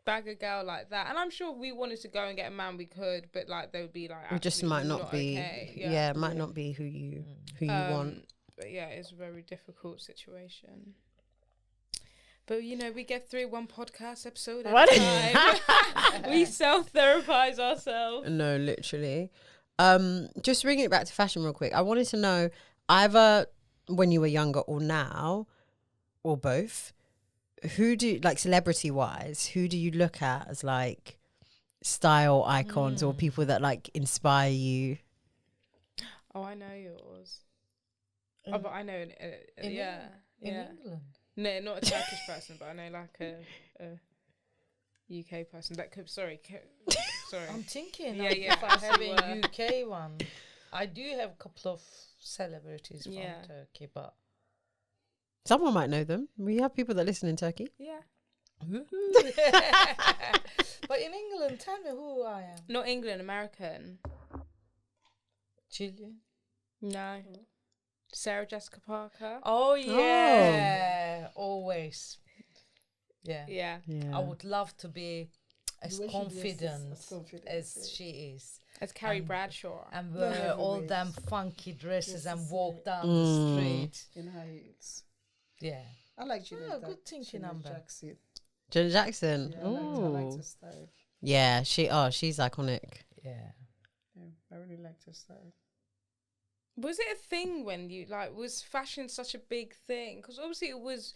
bag a girl like that. And I'm sure if we wanted to go and get a man, we could, but like they would be like, It just absolutely might not be. okay. Yeah, it might not be who you want. But yeah, it's a very difficult situation. But you know, we get through one podcast episode at What? a time. We self-therapize ourselves. No, literally. Just bringing it back to fashion real quick. I wanted to know either when you were younger or now, or both. Who do like celebrity wise? Who do you look at as like style icons or people that like inspire you? Oh, I know yours. Oh, but I know, in yeah, In yeah. England. No, not a Turkish person, but I know like a UK person. That could, sorry. I'm thinking Yeah, like yeah, if I have you a UK one. I do have a couple of celebrities from Yeah. Turkey, but Someone might know them. We have people that listen in Turkey. Yeah. but in England, tell me who I am. Not England, American. Chilean. No. Sarah Jessica Parker. Oh yeah, always. Yeah. Yeah. Yeah. I would love to be as The way she confident dresses, as confident, as yeah. she is, As Carrie Bradshaw. and No, wear never all ways. them funky dresses and Yes, walk down Mm. the street. In high heels. Yeah. I like Janet. Oh, good thinking, Amber. Jackson. Janet Jackson. Yeah, I liked Ooh. her style. Yeah, she's iconic. Yeah. Yeah, I really liked her style. Was it a thing when you like was fashion such a big thing? Because obviously it was.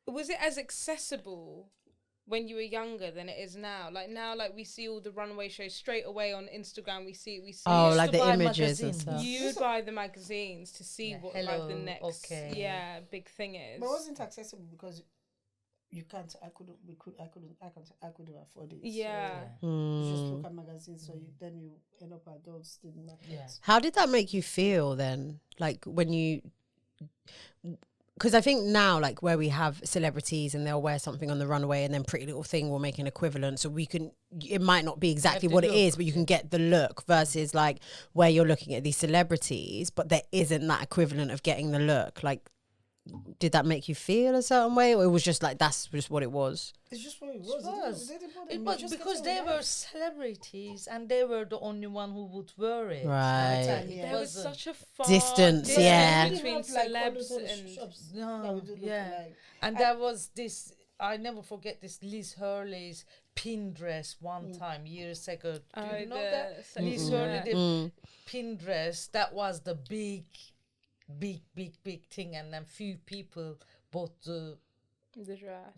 Was it as accessible when you were younger than it is now? Like now, like we see all the runway shows straight away on Instagram. We see. Oh, used like to the buy images and magazines. stuff. You would buy the magazines to see Yeah, what hello, like the next okay. big thing is. But it wasn't accessible because you can't. I couldn't afford it. Yeah. So you just Mm. look at magazines. So then you end up adults didn't market. Yeah. How did that make you feel then? Like when you because I think now, like where we have celebrities and they'll wear something on the runway and then Pretty Little Thing will make an equivalent. So we can, it might not be exactly what it is, but you can get the look versus like where you're looking at these celebrities, but there isn't that equivalent of getting the look. Like, did that make you feel a certain way, or it was just like that's just what it was? It's just what it was. It was because they were celebrities and they were the only one who would wear it. Right. There was such a far Distance, yeah. between celebs and No, and there was this. I never forget this Liz Hurley's pin dress one time years ago. Do you know that Liz Hurley the pin dress? That was the big thing, and then few people bought the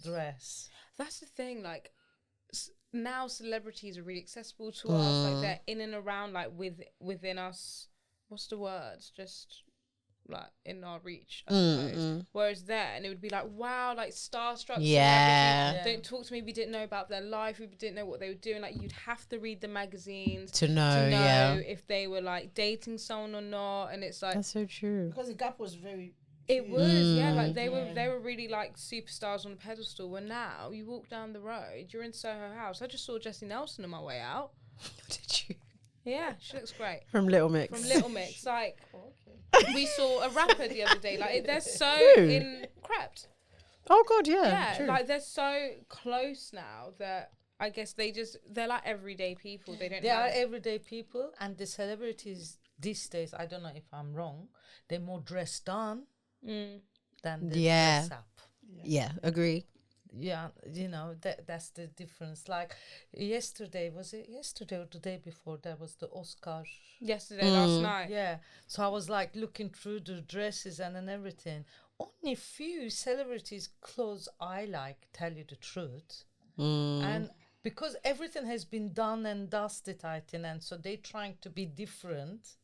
dress. That's the thing, like now celebrities are really accessible to us, like they're in and around, like within us, what's the word, just like in our reach, I suppose. Whereas then it would be like, wow, like starstruck celebrities, don't talk to me, we didn't know about their life, we didn't know what they were doing. Like you'd have to read the magazines to know if they were like dating someone or not. And it's like, that's so true, because the gap was very it was like they were really like superstars on a pedestal. When now you walk down the road, you're in Soho House. I just saw Jessie Nelson on my way out. Did you? Yeah, she looks great. From Little Mix. Like we saw a rapper the other day, like they're so crept. Oh god, yeah, true. Like they're so close now that I guess they're like everyday people. They are everyday people, and the celebrities these days, I don't know if I'm wrong, they're more dressed down than the dress up. Yeah, agree. Yeah, you know, that's the difference. Like yesterday, was it yesterday or the day before, there was the Oscar. Last night. Yeah, so I was like looking through the dresses and everything. Only few celebrities' clothes I like, tell you the truth. And because everything has been done and dusted, I think, and so they're trying to be different,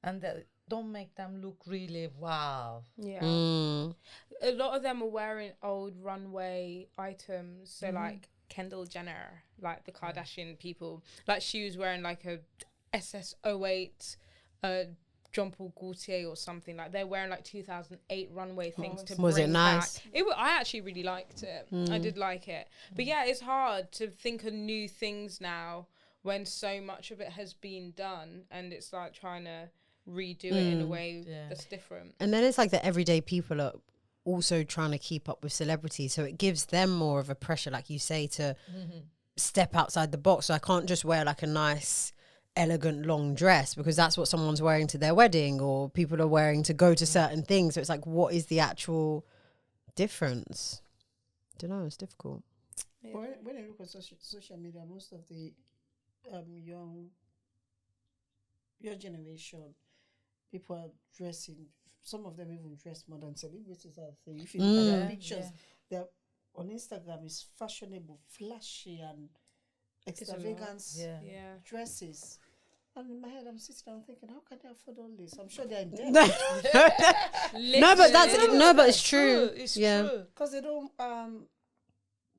and that don't make them look really wow. Yeah. A lot of them are wearing old runway items. So like Kendall Jenner, like the Kardashian people, like she was wearing like a SS08 Jean Paul Gaultier or something. Like they're wearing like 2008 runway things to was bring it nice? back. I actually really liked it. I did like it. But yeah, it's hard to think of new things now when so much of it has been done, and it's like trying to redo it in a way that's different. And then it's like the everyday people are also trying to keep up with celebrities, so it gives them more of a pressure, like you say, to step outside the box. So I can't just wear like a nice elegant long dress because that's what someone's wearing to their wedding, or people are wearing to go to certain things. So it's like, what is the actual difference? Don't know, it's difficult. When I look at social media, most of the your generation, people are dressing, some of them even dress more than celebrities, I think. If you look at their pictures, they're on Instagram, is fashionable, flashy and extravagance dresses. And in my head, I'm sitting down thinking, how can they afford all this? I'm sure they're in debt. but it's true. It's true. Because they don't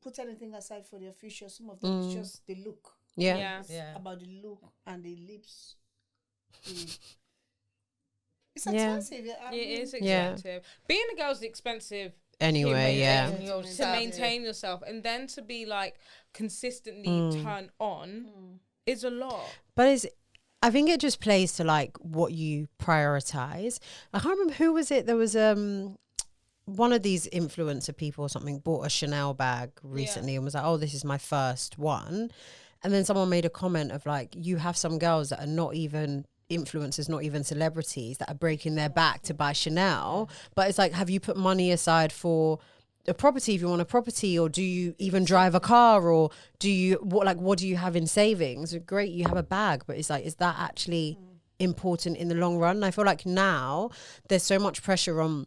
put anything aside for their future. Some of them is just the look. Yeah. About the look and the lips. It's expensive. It is expensive. Being a girl is expensive anyway, to maintain yourself, and then to be like consistently turned on is a lot. But I think it just plays to like what you prioritize. I can't remember who was it. There was one of these influencer people or something bought a Chanel bag recently and was like, oh, this is my first one. And then someone made a comment of like, you have some girls that are not even influencers, not even celebrities, that are breaking their back to buy Chanel. But it's like, have you put money aside for a property if you want a property, or do you even drive a car, or do you what do you have in savings? Great, you have a bag, but it's like, is that actually important in the long run? And I feel like now there's so much pressure on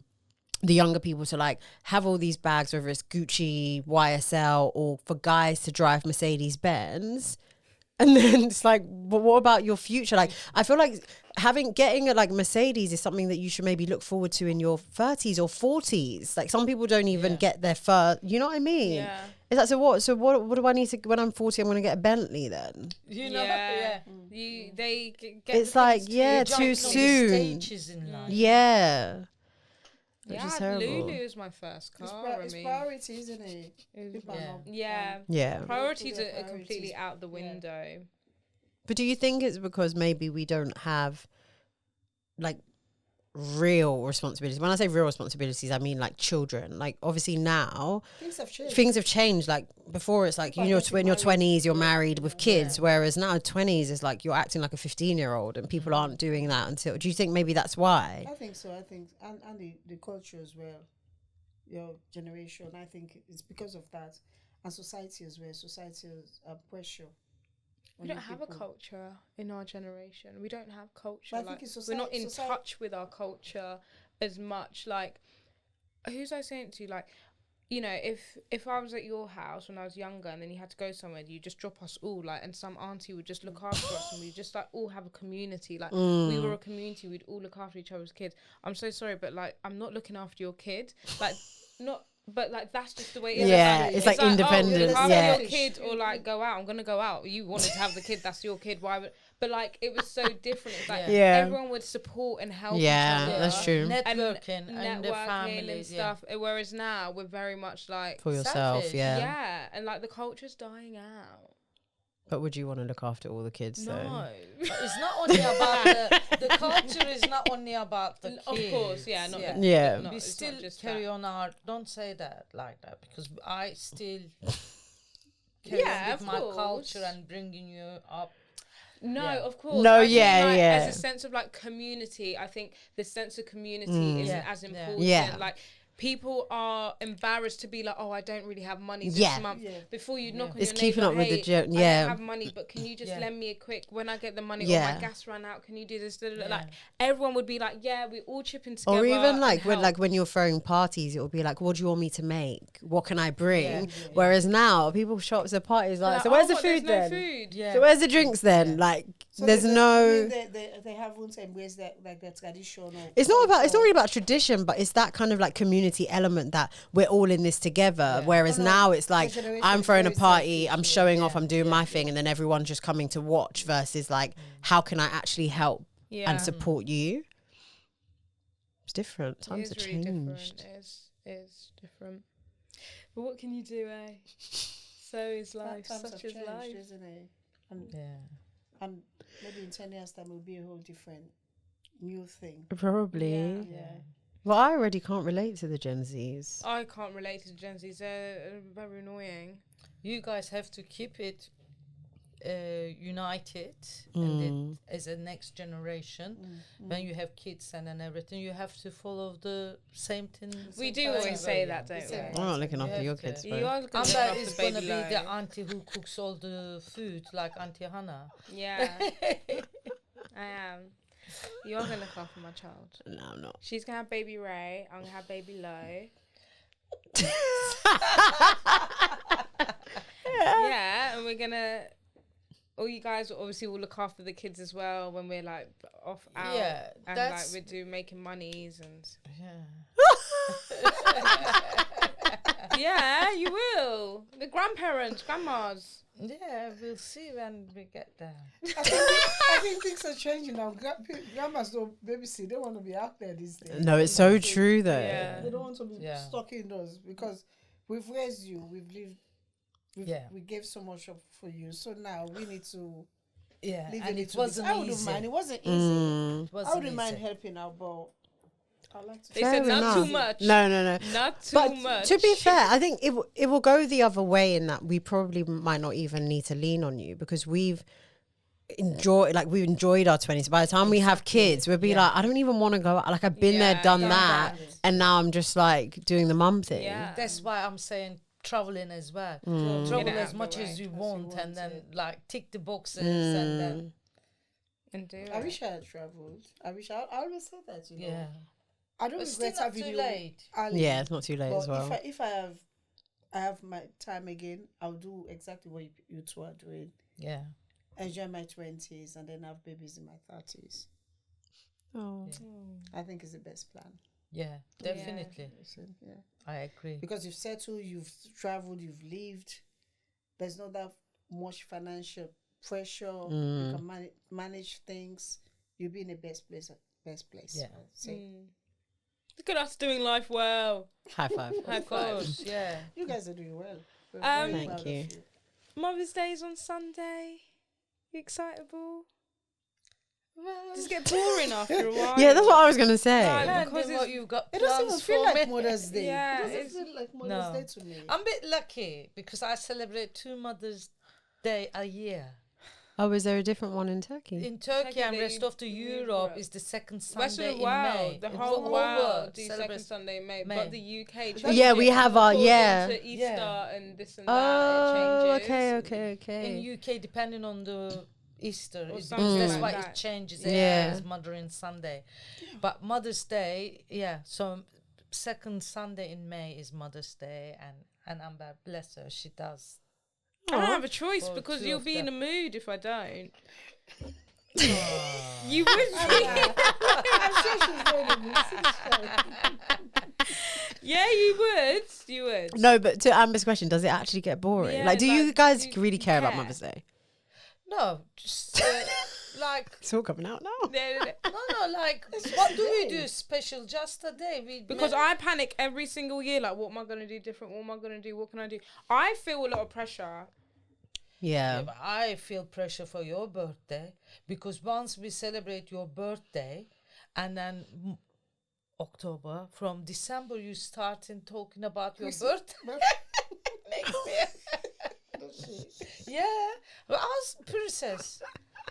the younger people to like have all these bags, whether it's Gucci, YSL, or for guys to drive Mercedes Benz. And then it's like, but what about your future? Like, I feel like getting a like Mercedes is something that you should maybe look forward to in your 30s or 40s. Like some people don't even get their first, you know what I mean? Yeah. Is that so what do I need to, when I'm 40, I'm going to get a Bentley then? You know, they get it's like, too soon. Stages in life. Yeah. Which Yeah, is I had terrible. Lulu is my first It's, car. it's I mean, priority, isn't it? it was- People are Yeah. not, yeah. Yeah. Priorities their are completely priorities. out the Yeah. window. But do you think it's because maybe we don't have like real responsibilities? When I say real responsibilities, I mean like children. Like obviously now Things have changed. changed. Like before, it's like People are you know getting in your married. 20s you're Yeah. married with Yeah. kids, Yeah. whereas now 20s is like you're acting like a 15-year-old, and people aren't doing that until. Do you think maybe that's why? I think so. I think, and the culture as well, your generation. I think it's because of that, and society as well. Society is pressure. We on don't you have a people. culture in our generation. We don't have culture. But I Like, think it's we're not in society. touch with our culture as much. Like, who's I saying it to? Like, you know, if I was at your house when I was younger and then you had to go somewhere, you just drop us all, like, and some auntie would just look after us, and we just like all have a community. Like, we were a community. We'd all look after each other's kids. I'm so sorry, but like, I'm not looking after your kid. Like, not. But like that's just the way it is. Yeah, it's like oh, independent, look after yeah. your kid, or like go out. I'm gonna go out. You wanted to have the kid, that's your kid. Why would? But like it was so different. It's like Yeah. everyone would support and help Yeah, each other. that's true. Networking and the Networking family and stuff. Whereas now we're very much like For yourself, Selfish. yeah. and like the culture's dying out. But would you want to look after all the kids though? No. But it's not only about the culture is not only about the kids. Of course, yeah, not the- Yeah. not- We it's still not just carry that. on our. Don't say that like that, because I still carry Yeah, on with of my course. culture and bringing you up. No, Yeah. of course. No, I mean, yeah, like, yeah. As a sense of like community, I think the sense of community isn't Yeah, as yeah. important. Yeah. Like people are embarrassed to be like, oh, I don't really have money this Yeah. month. Yeah. Before you knock on It's your keeping neighbour, up with the hey, I yeah. don't have money, but can you just Yeah. lend me a quick when I get the money? Or Yeah. my gas ran out. Can you do this? Yeah. Like everyone would be like, yeah, we all chip in together. Or even like and when help. you're throwing parties, it will be like, what do you want me to make? What can I bring? Yeah. Whereas now people show up to parties like, Like, so where's oh, the what, food there's then? no food. Yeah. So where's the drinks then? Like So there's they no. they haven't embraced that like the traditional. It's not really about tradition, but it's that kind of like community element that we're all in this together. Yeah. Whereas Oh, no, now it's like the generation I'm is throwing a very party, selfish, I'm yeah. showing off, Yeah. I'm doing Yeah. my thing, and then everyone's just coming to watch. Versus like, how can I actually help Yeah. and support you? It's different. It Times is have really changed. different. It is different. But what can you do, eh? So is life. Times Such have is changed, life. isn't it? And Yeah. and maybe in 10 years time it will be a whole different new thing. Probably. Yeah. Yeah. Well, I already can't relate to the Gen Zs. I can't relate to Gen Zs. They're very annoying. You guys have to keep it united and it, as a next generation. When you have kids and everything, you have to follow the same thing. We same do pattern. always say that, don't same we? I'm not looking You after have your to. kids. You Bro. are going And to that look is after gonna baby be the Lo. auntie who cooks all the food, like Auntie Hannah. Yeah, I am. You are going to look after my child. No, I'm not. She's going to have baby Ray. I'm going to have baby Lo. Yeah, and we're going to... All you guys obviously will look after the kids as well when we're like off out. Yeah, and like that's- we're making monies and... Yeah. Yeah, you will. The grandparents, grandmas. Yeah, we'll see when we get there. I think things are changing now. Grandmas don't babysit. They want to be out there these days. No, it's so true though. Yeah. They don't want to be Yeah. stuck indoors because we've raised you. We've lived. We gave so much up for you. So now we need to Yeah, live a and it little wasn't bit. I wouldn't easy. mind. It wasn't easy. Mm. It wasn't I wouldn't mind easy. helping out, but I like to. They said not too enough. much. No. Not too But much. to be fair, I think it will go the other way in that we probably might not even need to lean on you because we've enjoyed our 20s. By the time we have kids, we'll be Yeah. like, I don't even want to go out. Like I've been there, Yeah, done done that, that. and now I'm just like doing the mum thing. Yeah. That's why I'm saying traveling as well. Mm. Travel Get it as out the much way. as you As you want, want and then it. like tick the boxes, and then And do I it. wish I had traveled. I always say that. You know. yeah. I don't But still regret not having too you late. early. Yeah, it's not too late But as well. if I have my time again, I'll do exactly what you two are doing. Yeah. Enjoy my 20s and then have babies in my 30s. Oh. I think it's the best plan. Yeah, definitely. Listen, yeah. I agree. Because you've settled, you've traveled, you've lived. There's not that much financial pressure. You can manage things. You'll be in the best place. Yeah. I'd say. Look at us doing life well. High five. High Of five. course, yeah. You guys are doing well. We're Um, very Thank proud you. of you. Mother's Day's on Sunday. You excitable? Does it get boring after a while? Yeah, that's what I was gonna say. Like, Because because what you've got It doesn't even plans feel for like me. Mother's Day. Yeah, It it's- doesn't feel like Mother's No. Day to me. I'm a bit lucky because I celebrate 2 Mother's Day a year. Oh, is there a different one in Turkey? In Turkey Turkey, and they rest do of the Europe. Europe is the second Rest Sunday of the in world, May. the It's whole world do second celebrates Sunday in May, May. but the UK Yeah, changes Yeah, we it have our- according yeah. to Easter Yeah. and this and Oh, that. It okay. changes. in UK depending on the Easter. Or Is something that's like why that. it changes. Yeah. As Mother and Sunday, but Mother's Day, yeah. So second Sunday in May is Mother's Day, and Amber, bless her, she does. I don't have a choice Or because 2 you'll of be in a them. mood if I don't. Ah. You would be. I'm sure she's going to miss it. Yeah, you would. You would. No, but to Amber's question, does it actually get boring? Yeah, Like, do you like, guys do you really care about care? Mother's Day? No, just like It's all coming out now. no, like what do we do special? Just a day. Because I panic every single year. Like, what am I going to do different? What am I going to do? What can I do? I feel a lot of pressure. Yeah. Yeah, but I feel pressure for your birthday because once we celebrate your birthday, and then October, from December you start in talking about your birthday. Makes me. Yeah, but us princess,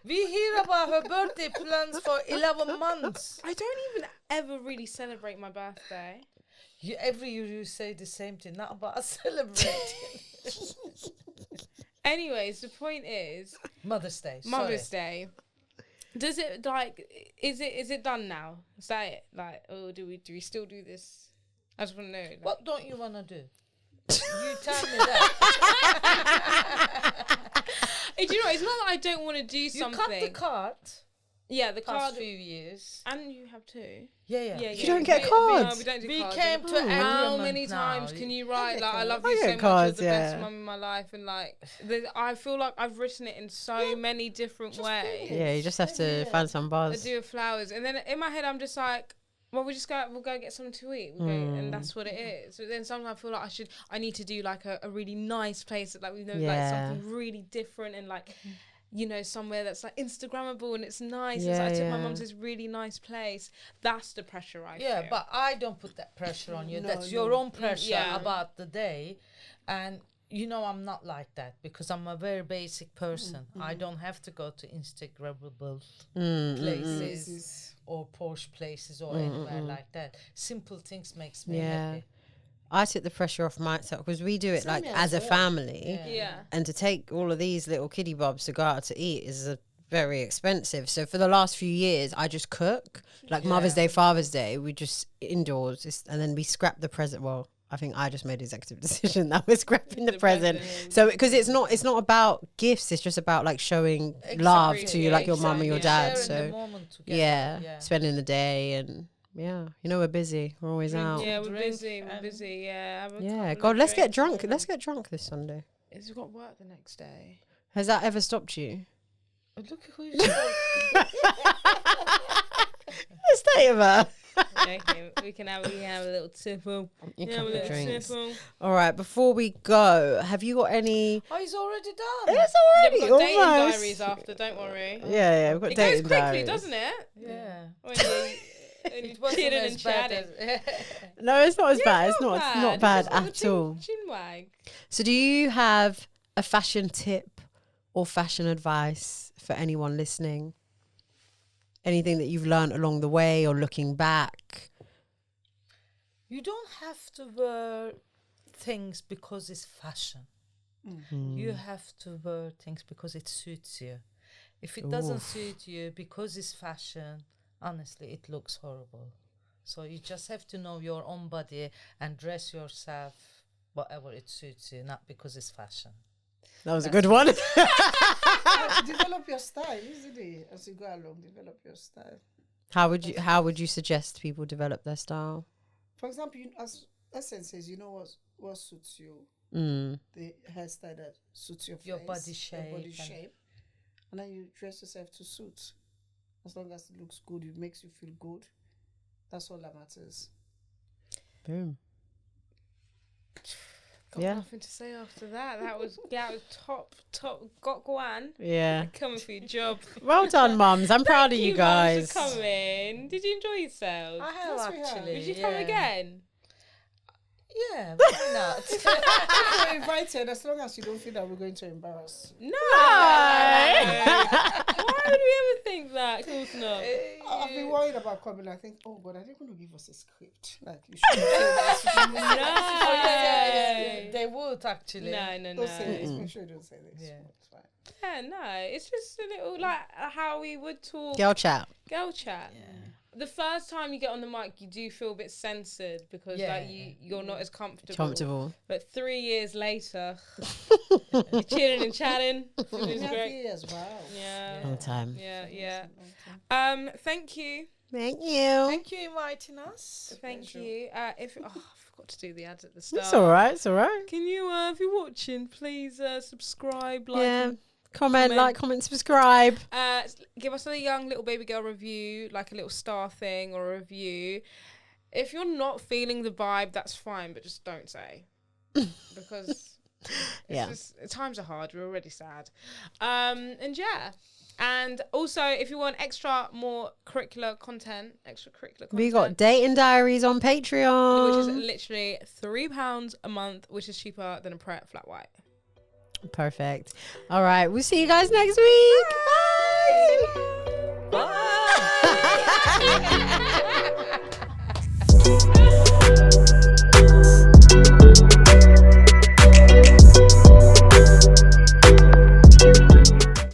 we hear about her birthday plans for 11 months. I don't even ever really celebrate my birthday. Every year you say the same thing, not about celebrating. Anyways, the point is Mother's Day. Mother's Day. Does it like is it done now? Is that it? Like, oh, do we still do this? I just want to know. Like, What don't you want to do? You tell me that. Hey, do you know? It's not that I don't want to do You something. cut the card Yeah, the past card. few years. And you have too. Yeah. Yeah, You don't get we- cards? No, we don't do We cards. came to How agreement many now. times can you write get like I cards. love I you so get much, cards, you're the best yeah. mum in my life, and like I feel like I've written it in so many different ways. Yeah, you just have to find some I bars. do with flowers, and then in my head I'm just like, well, we'll go get something to eat, and that's what it is. So then sometimes I feel like I need to do like a really nice place that like we know like Yeah. something really different and like. You know, somewhere that's like Instagrammable and it's nice. It's Yeah, like I took my yeah. mum to this really nice place. That's the pressure I Yeah, feel. but I don't put that pressure on you. No, That's no. your own pressure yeah. about the day. And you know I'm not like that because I'm a very basic person. I don't have to go to Instagrammable places Places. or posh places or anywhere like that. Simple things makes me Yeah. happy. I took the pressure off myself because we do it Same like here as a as well. family. yeah. And to take all of these little kiddie bobs to go out to eat is very expensive. So for the last few years, I just cook. Like Mother's Day, Father's Day, we just indoors, and then we scrap the present. Well, I think I just made the executive decision that we're scrapping the present. So because it's not about gifts, it's just about like showing love to yeah, like your mum and your dad. exactly. Sharing the So moment together. yeah, spending the day and yeah, you know we're busy. We're always out. Yeah, we're drink busy. We're and- busy. Yeah. Have a Yeah, couple God, of let's get drinks drunk. and Let's get drunk this Sunday. It's got work the next day. Has that ever stopped you? Look who you The state of her. Okay, we can have a little tipple. You Yeah, can a have little drinks. tipple. All right, before we go, have you got any? Oh, he's already done. It's Yeah, already we've got dating almost. diaries after. Don't worry. Yeah, we've got It goes dating quickly, diaries. doesn't it? Yeah. When you It wasn't chilling as and bad chatting. as No, it's not as bad. It's not bad It's just a at all. Chin wag. So, do you have a fashion tip or fashion advice for anyone listening? Anything that you've learned along the way or looking back? You don't have to wear things because it's fashion. You have to wear things because it suits you. If it doesn't suit you because it's fashion, honestly, it looks horrible. So you just have to know your own body and dress yourself whatever it suits you, not because it's fashion. That was a good one. Develop your style, isn't it? As you go along, develop your style. How would you suggest people develop their style? For example, as Essence says, you know what suits you, the hairstyle that suits your Your face, body shape your body and- shape, and then you dress yourself to suit. As long as it looks good, it makes you feel good. That's all that matters. Boom. Got Yeah. nothing to say after that. That was top. Got Guan. Yeah. Coming for your job. Well done, mums. I'm proud of you Mums, guys. for coming. Did you enjoy yourselves? I have Yes, we have. actually. Would you come again? Yeah, why not? If you're invited, as long as you don't feel that we're going to embarrass you. No. Why would we ever think that? Of course not. I've been worried about coming. I think, oh God, are they going to give us a script? Like, you should say this. No. They would actually. No. Don't say this. Make sure you don't say this. Yeah. It's fine. Yeah, no. It's just a little like how we would talk. Girl chat. Girl chat. Yeah. The first time you get on the mic, you do feel a bit censored because like you're not as comfortable. But 3 years later, you're chilling and chatting. It was Yeah, great. years, wow. Yeah. Long time. Yeah. Thank you. Thank you. Thank you inviting us. Thank you. I forgot to do the ads at the start. It's all right. It's all right. Can you, if you're watching, please subscribe, like, Yeah. and, Comment, like, comment, subscribe. give us a young little baby girl review, like a little star thing or a review. If you're not feeling the vibe, that's fine, but just don't say because times are hard. We're already sad, and yeah. And also, if you want more extracurricular content, We got dating diaries on Patreon, which is literally £3 a month, which is cheaper than a Pret flat white. Perfect. All right, we'll see you guys next week. Bye. Bye.